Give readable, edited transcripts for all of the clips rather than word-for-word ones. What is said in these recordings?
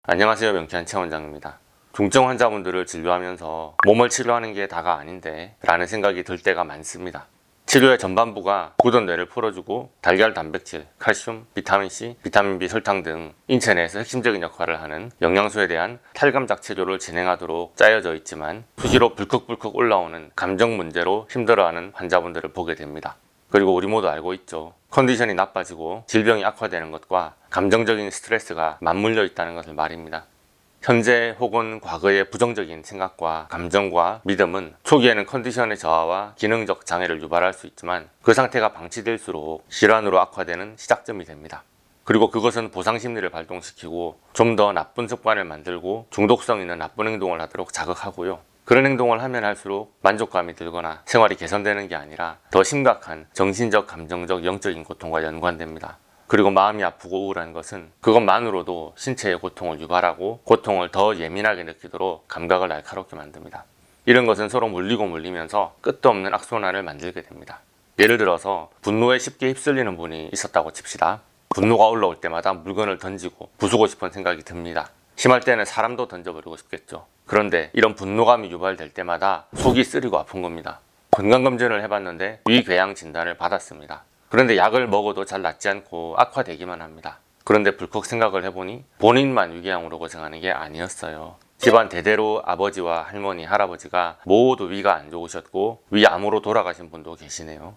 안녕하세요, 명쾌한 최원장입니다. 중증 환자분들을 진료하면서 몸을 치료하는 게 다가 아닌데 라는 생각이 들 때가 많습니다. 치료의 전반부가 굳은 뇌를 풀어주고 달걀 단백질, 칼슘, 비타민C, 비타민B, 설탕 등 인체 내에서 핵심적인 역할을 하는 영양소에 대한 탈감작 치료를 진행하도록 짜여져 있지만 수시로 불컥불컥 올라오는 감정 문제로 힘들어하는 환자분들을 보게 됩니다. 그리고 우리 모두 알고 있죠. 컨디션이 나빠지고 질병이 악화되는 것과 감정적인 스트레스가 맞물려 있다는 것을 말입니다. 현재 혹은 과거의 부정적인 생각과 감정과 믿음은 초기에는 컨디션의 저하와 기능적 장애를 유발할 수 있지만 그 상태가 방치될수록 질환으로 악화되는 시작점이 됩니다. 그리고 그것은 보상심리를 발동시키고 좀 더 나쁜 습관을 만들고 중독성 있는 나쁜 행동을 하도록 자극하고요. 그런 행동을 하면 할수록 만족감이 들거나 생활이 개선되는 게 아니라 더 심각한 정신적, 감정적, 영적인 고통과 연관됩니다. 그리고 마음이 아프고 우울한 것은 그것만으로도 신체의 고통을 유발하고 고통을 더 예민하게 느끼도록 감각을 날카롭게 만듭니다. 이런 것은 서로 물리고 물리면서 끝도 없는 악순환을 만들게 됩니다. 예를 들어서 분노에 쉽게 휩쓸리는 분이 있었다고 칩시다. 분노가 올라올 때마다 물건을 던지고 부수고 싶은 생각이 듭니다. 심할 때는 사람도 던져버리고 싶겠죠. 그런데 이런 분노감이 유발될 때마다 속이 쓰리고 아픈 겁니다. 건강검진을 해봤는데 위궤양 진단을 받았습니다. 그런데 약을 먹어도 잘 낫지 않고 악화되기만 합니다. 그런데 불컥 생각을 해보니 본인만 위궤양으로 고생하는 게 아니었어요. 집안 대대로 아버지와 할머니, 할아버지가 모두 위가 안 좋으셨고 위암으로 돌아가신 분도 계시네요.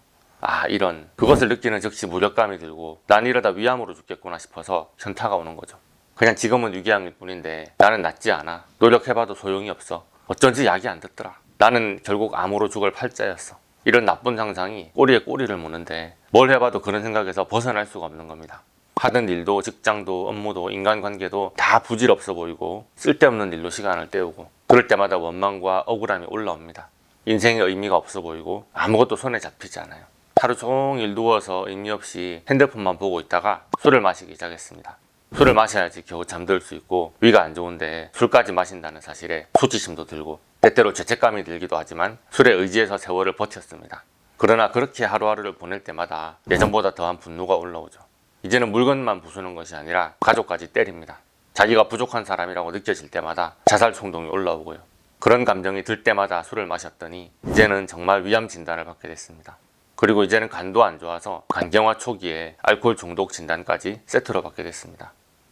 이런 그것을 느끼는 즉시 무력감이 들고 난 이러다 위암으로 죽겠구나 싶어서 현타가 오는 거죠. 그냥 지금은 위궤양일 뿐인데 나는 낫지 않아. 노력해봐도 소용이 없어. 어쩐지 약이 안 듣더라. 나는 결국 암으로 죽을 팔자였어. 이런 나쁜 상상이 꼬리에 꼬리를 무는데 뭘 해봐도 그런 생각에서 벗어날 수가 없는 겁니다. 하던 일도 직장도 업무도 인간관계도 다 부질없어 보이고 쓸데없는 일로 시간을 때우고 그럴 때마다 원망과 억울함이 올라옵니다. 인생의 의미가 없어 보이고 아무것도 손에 잡히지 않아요. 하루 종일 누워서 의미 없이 핸드폰만 보고 있다가 술을 마시기 시작했습니다. 술을 마셔야지 겨우 잠들 수 있고 위가 안 좋은데 술까지 마신다는 사실에 수치심도 들고 때때로 죄책감이 들기도 하지만 술에 의지해서 세월을 버텼습니다. 그러나 그렇게 하루하루를 보낼 때마다 예전보다 더한 분노가 올라오죠. 이제는 물건만 부수는 것이 아니라 가족까지 때립니다. 자기가 부족한 사람이라고 느껴질 때마다 자살衝動이 올라오고요. 그런 감정이 들 때마다 술을 마셨더니 이제는 정말 위암 진단을 받게 됐습니다. 그리고 이제는 간도 안 좋아서 간경화 초기에 알코올 중독 진단까지 세트로 받게 됐습니다.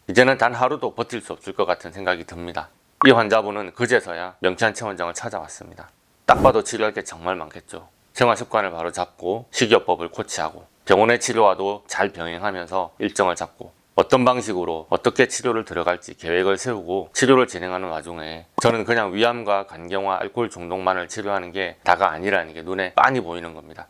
이제는 단 하루도 버틸 수 없을 것 같은 생각이 듭니다. 이 환자분은 그제서야 명쾌한 최원장을 찾아왔습니다. 딱 봐도 치료할 게 정말 많겠죠. 생활습관을 바로 잡고 식이요법을 코치하고 병원의 치료와도 잘 병행하면서 일정을 잡고 어떤 방식으로 어떻게 치료를 들어갈지 계획을 세우고 치료를 진행하는 와중에 저는 그냥 위암과 간경화, 알코올 중독만을 치료하는 게 다가 아니라는 게 눈에 빤히 보이는 겁니다.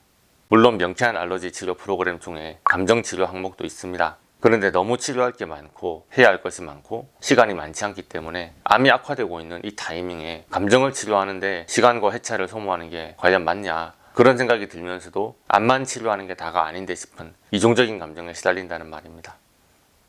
물론 명쾌한 알러지 치료 프로그램 중에 감정치료 항목도 있습니다. 그런데 너무 치료할 게 많고 해야 할 것이 많고 시간이 많지 않기 때문에 암이 악화되고 있는 이 타이밍에 감정을 치료하는데 시간과 해차를 소모하는 게 과연 맞냐, 그런 생각이 들면서도 암만 치료하는 게 다가 아닌데 싶은 이중적인 감정에 시달린다는 말입니다.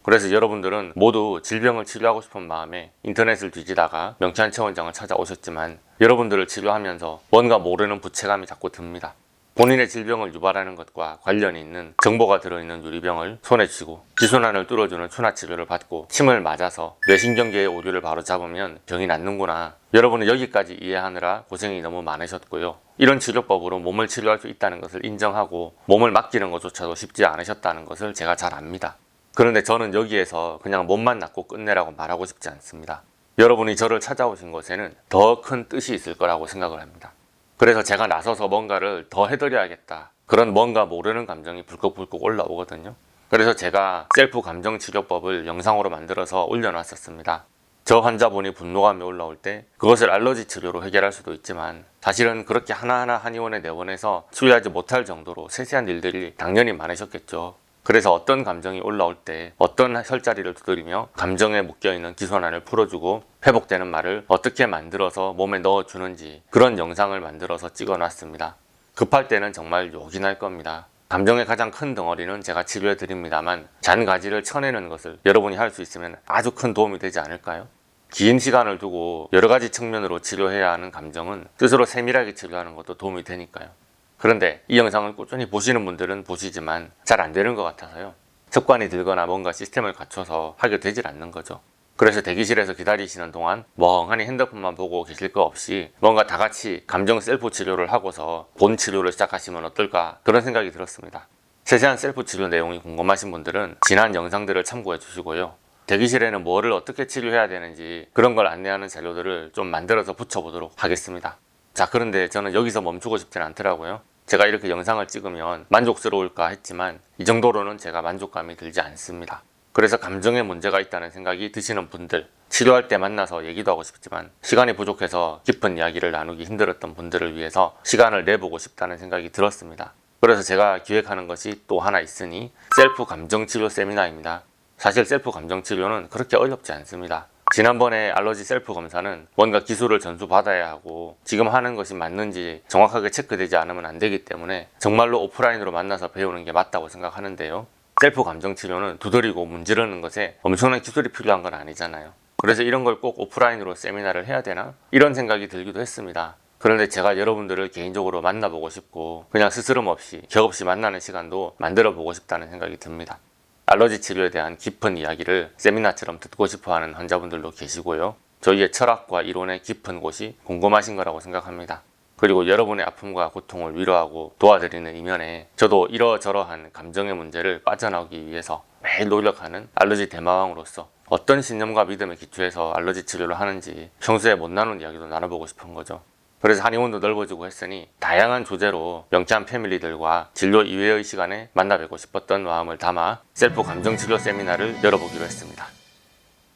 그래서 여러분들은 모두 질병을 치료하고 싶은 마음에 인터넷을 뒤지다가 명쾌한 최원장을 찾아오셨지만 여러분들을 치료하면서 뭔가 모르는 부채감이 자꾸 듭니다. 본인의 질병을 유발하는 것과 관련이 있는 정보가 들어있는 유리병을 손에 쥐고 기순환을 뚫어주는 추나치료를 받고 침을 맞아서 뇌신경계의 오류를 바로 잡으면 병이 낫는구나. 여러분은 여기까지 이해하느라 고생이 너무 많으셨고요. 이런 치료법으로 몸을 치료할 수 있다는 것을 인정하고 몸을 맡기는 것조차도 쉽지 않으셨다는 것을 제가 잘 압니다. 그런데 저는 여기에서 그냥 몸만 낫고 끝내라고 말하고 싶지 않습니다. 여러분이 저를 찾아오신 것에는 더 큰 뜻이 있을 거라고 생각을 합니다. 그래서 제가 나서서 뭔가를 더 해드려야겠다, 그런 뭔가 모르는 감정이 불컥불컥 올라오거든요. 그래서 제가 셀프 감정치료법을 영상으로 만들어서 올려놨었습니다. 저 환자분이 분노감이 올라올 때 그것을 알러지 치료로 해결할 수도 있지만 사실은 그렇게 하나하나 한의원에 내원해서 치료하지 못할 정도로 세세한 일들이 당연히 많으셨겠죠. 그래서 어떤 감정이 올라올 때 어떤 혈자리를 두드리며 감정에 묶여있는 기선안을 풀어주고 회복되는 말을 어떻게 만들어서 몸에 넣어주는지 그런 영상을 만들어서 찍어놨습니다. 급할 때는 정말 욕이 날 겁니다. 감정의 가장 큰 덩어리는 제가 치료해드립니다만 잔가지를 쳐내는 것을 여러분이 할 수 있으면 아주 큰 도움이 되지 않을까요? 긴 시간을 두고 여러 가지 측면으로 치료해야 하는 감정은 스스로 세밀하게 치료하는 것도 도움이 되니까요. 그런데 이 영상을 꾸준히 보시는 분들은 보시지만 잘 안 되는 것 같아서요. 습관이 들거나 뭔가 시스템을 갖춰서 하게 되질 않는 거죠. 그래서 대기실에서 기다리시는 동안 멍하니 핸드폰만 보고 계실 거 없이 뭔가 다 같이 감정 셀프 치료를 하고서 본 치료를 시작하시면 어떨까 그런 생각이 들었습니다. 세세한 셀프 치료 내용이 궁금하신 분들은 지난 영상들을 참고해 주시고요. 대기실에는 뭐를 어떻게 치료해야 되는지 그런 걸 안내하는 자료들을 좀 만들어서 붙여보도록 하겠습니다. 자, 그런데 저는 여기서 멈추고 싶진 않더라고요. 제가 이렇게 영상을 찍으면 만족스러울까 했지만 이 정도로는 제가 만족감이 들지 않습니다. 그래서 감정에 문제가 있다는 생각이 드시는 분들, 치료할 때 만나서 얘기도 하고 싶지만 시간이 부족해서 깊은 이야기를 나누기 힘들었던 분들을 위해서 시간을 내보고 싶다는 생각이 들었습니다. 그래서 제가 기획하는 것이 또 하나 있으니 셀프 감정치료 세미나입니다. 사실 셀프 감정치료는 그렇게 어렵지 않습니다. 지난번에 알러지 셀프 검사는 뭔가 기술을 전수받아야 하고 지금 하는 것이 맞는지 정확하게 체크되지 않으면 안 되기 때문에 정말로 오프라인으로 만나서 배우는 게 맞다고 생각하는데요. 셀프 감정치료는 두드리고 문지르는 것에 엄청난 기술이 필요한 건 아니잖아요. 그래서 이런 걸 꼭 오프라인으로 세미나를 해야 되나? 이런 생각이 들기도 했습니다. 그런데 제가 여러분들을 개인적으로 만나보고 싶고 그냥 스스럼 없이 격 없이 만나는 시간도 만들어 보고 싶다는 생각이 듭니다. 알러지 치료에 대한 깊은 이야기를 세미나처럼 듣고 싶어하는 환자분들도 계시고요. 저희의 철학과 이론의 깊은 곳이 궁금하신 거라고 생각합니다. 그리고 여러분의 아픔과 고통을 위로하고 도와드리는 이면에 저도 이러저러한 감정의 문제를 빠져나오기 위해서 매일 노력하는 알러지 대마왕으로서 어떤 신념과 믿음에 기초해서 알러지 치료를 하는지 평소에 못 나눈 이야기도 나눠보고 싶은 거죠. 그래서 한의원도 넓어지고 했으니 다양한 주제로 명쾌한 패밀리들과 진료 이외의 시간에 만나뵙고 싶었던 마음을 담아 셀프 감정치료 세미나를 열어보기로 했습니다.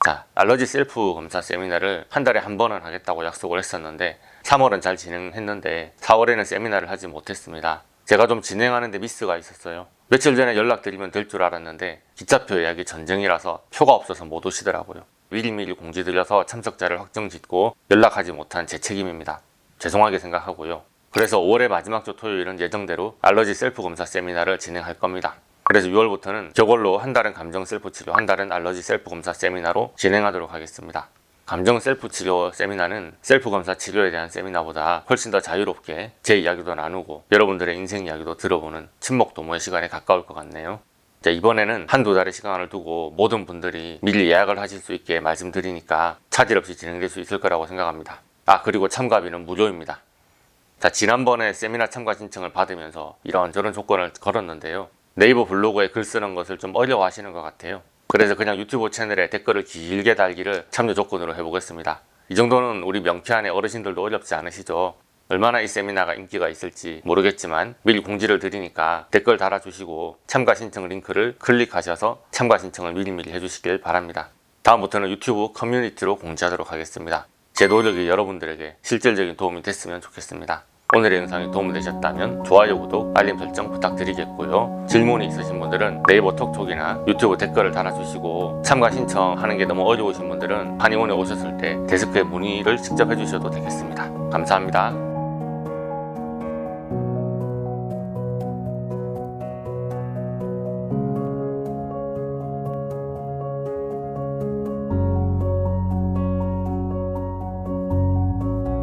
자, 알러지 셀프 검사 세미나를 한 달에 한 번은 하겠다고 약속을 했었는데 3월은 잘 진행했는데 4월에는 세미나를 하지 못했습니다. 제가 좀 진행하는데 미스가 있었어요. 며칠 전에 연락드리면 될 줄 알았는데 기차표 예약이 전쟁이라서 표가 없어서 못 오시더라고요. 미리미리 공지드려서 참석자를 확정 짓고 연락하지 못한 제 책임입니다. 죄송하게 생각하고요. 그래서 5월의 마지막 주 토요일은 예정대로 알러지 셀프 검사 세미나를 진행할 겁니다. 그래서 6월부터는 저걸로 한 달은 감정 셀프 치료, 한 달은 알러지 셀프 검사 세미나로 진행하도록 하겠습니다. 감정 셀프 치료 세미나는 셀프 검사 치료에 대한 세미나보다 훨씬 더 자유롭게 제 이야기도 나누고 여러분들의 인생 이야기도 들어보는 친목 도모의 시간에 가까울 것 같네요. 자, 이번에는 한두 달의 시간을 두고 모든 분들이 미리 예약을 하실 수 있게 말씀드리니까 차질 없이 진행될 수 있을 거라고 생각합니다. 그리고 참가비는 무료입니다. 자, 지난번에 세미나 참가 신청을 받으면서 이런저런 조건을 걸었는데요. 네이버 블로그에 글 쓰는 것을 좀 어려워 하시는 것 같아요. 그래서 그냥 유튜브 채널에 댓글을 길게 달기를 참여 조건으로 해보겠습니다. 이 정도는 우리 명쾌한의 어르신들도 어렵지 않으시죠? 얼마나 이 세미나가 인기가 있을지 모르겠지만 미리 공지를 드리니까 댓글 달아주시고 참가 신청 링크를 클릭하셔서 참가 신청을 미리미리 해주시길 바랍니다. 다음부터는 유튜브 커뮤니티로 공지하도록 하겠습니다. 제 노력이 여러분들에게 실질적인 도움이 됐으면 좋겠습니다. 오늘의 영상이 도움이 되셨다면 좋아요, 구독, 알림 설정 부탁드리겠고요. 질문이 있으신 분들은 네이버 톡톡이나 유튜브 댓글을 달아주시고 참가 신청하는 게 너무 어려우신 분들은 한의원에 오셨을 때 데스크에 문의를 직접 해주셔도 되겠습니다. 감사합니다.